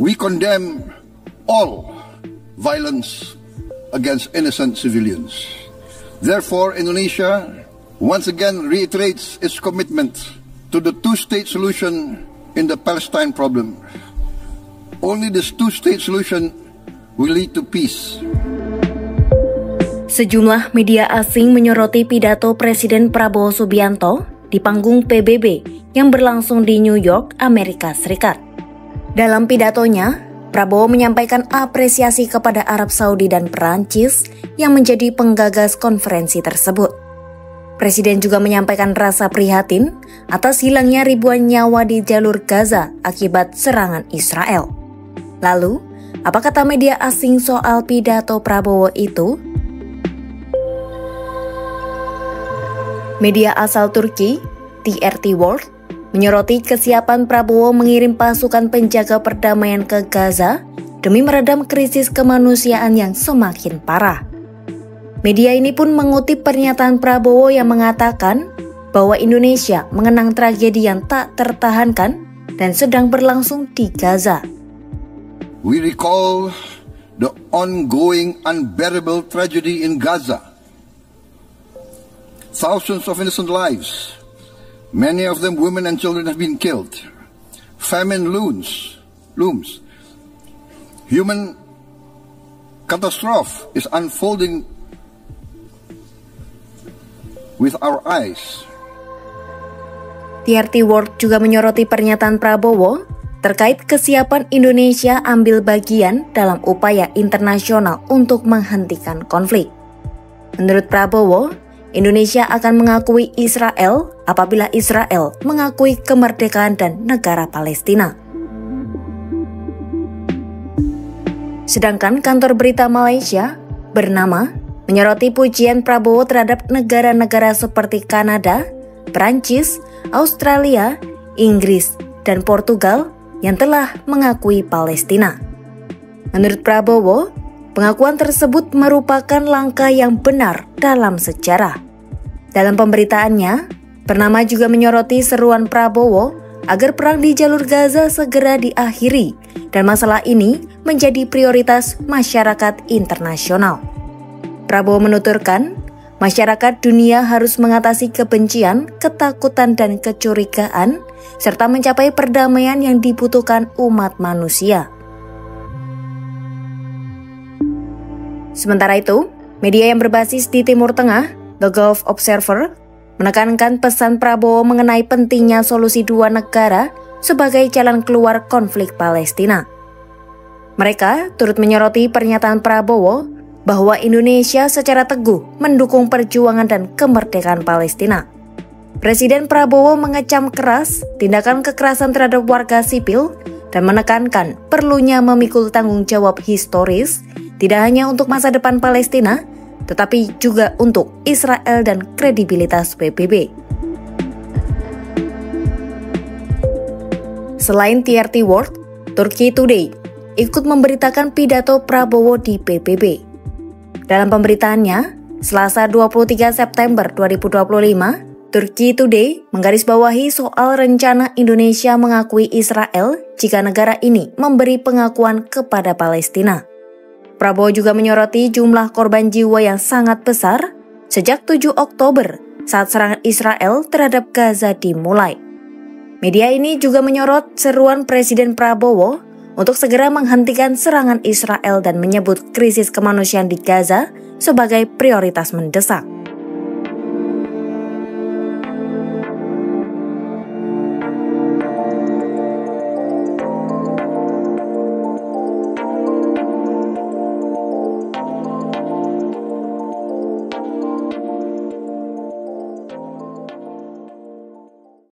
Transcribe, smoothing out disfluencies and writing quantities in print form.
We condemn all violence against innocent civilians. Therefore, Indonesia once again reiterates its commitment to the two-state solution in the Palestine problem. Only this two-state solution will lead to peace. Sejumlah media asing menyoroti pidato Presiden Prabowo Subianto di panggung PBB yang berlangsung di New York, Amerika Serikat. Dalam pidatonya, Prabowo menyampaikan apresiasi kepada Arab Saudi dan Perancis yang menjadi penggagas konferensi tersebut. Presiden juga menyampaikan rasa prihatin atas hilangnya ribuan nyawa di jalur Gaza akibat serangan Israel. Lalu, apa kata media asing soal pidato Prabowo itu? Media asal Turki, TRT World, menyoroti kesiapan Prabowo mengirim pasukan penjaga perdamaian ke Gaza demi meredam krisis kemanusiaan yang semakin parah. Media ini pun mengutip pernyataan Prabowo yang mengatakan bahwa Indonesia mengenang tragedi yang tak tertahankan dan sedang berlangsung di Gaza. We recall the ongoing unbearable tragedy in Gaza. Thousands of innocent lives, many of them women and children, have been killed. Famine looms. Human catastrophe is unfolding with our eyes. TRT World juga menyoroti pernyataan Prabowo terkait kesiapan Indonesia ambil bagian dalam upaya internasional untuk menghentikan konflik. Menurut Prabowo, Indonesia akan mengakui Israel apabila Israel mengakui kemerdekaan dan negara Palestina. Sedangkan kantor berita Malaysia bernama menyoroti pujian Prabowo terhadap negara-negara seperti Kanada, Perancis, Australia, Inggris, dan Portugal yang telah mengakui Palestina. Menurut Prabowo, pengakuan tersebut merupakan langkah yang benar dalam sejarah. Dalam pemberitaannya, Bernama juga menyoroti seruan Prabowo agar perang di jalur Gaza segera diakhiri dan masalah ini menjadi prioritas masyarakat internasional. Prabowo menuturkan, masyarakat dunia harus mengatasi kebencian, ketakutan, dan kecurigaan, serta mencapai perdamaian yang dibutuhkan umat manusia. Sementara itu, media yang berbasis di Timur Tengah, The Gulf Observer, menekankan pesan Prabowo mengenai pentingnya solusi dua negara sebagai jalan keluar konflik Palestina. Mereka turut menyoroti pernyataan Prabowo bahwa Indonesia secara teguh mendukung perjuangan dan kemerdekaan Palestina. Presiden Prabowo mengecam keras tindakan kekerasan terhadap warga sipil dan menekankan perlunya memikul tanggung jawab historis tidak hanya untuk masa depan Palestina, tetapi juga untuk Israel dan kredibilitas PBB. Selain TRT World, Turkey Today ikut memberitakan pidato Prabowo di PBB. Dalam pemberitaannya, Selasa 23 September 2025, Turkey Today menggarisbawahi soal rencana Indonesia mengakui Israel jika negara ini memberi pengakuan kepada Palestina. Prabowo juga menyoroti jumlah korban jiwa yang sangat besar sejak 7 Oktober saat serangan Israel terhadap Gaza dimulai. Media ini juga menyorot seruan Presiden Prabowo untuk segera menghentikan serangan Israel dan menyebut krisis kemanusiaan di Gaza sebagai prioritas mendesak.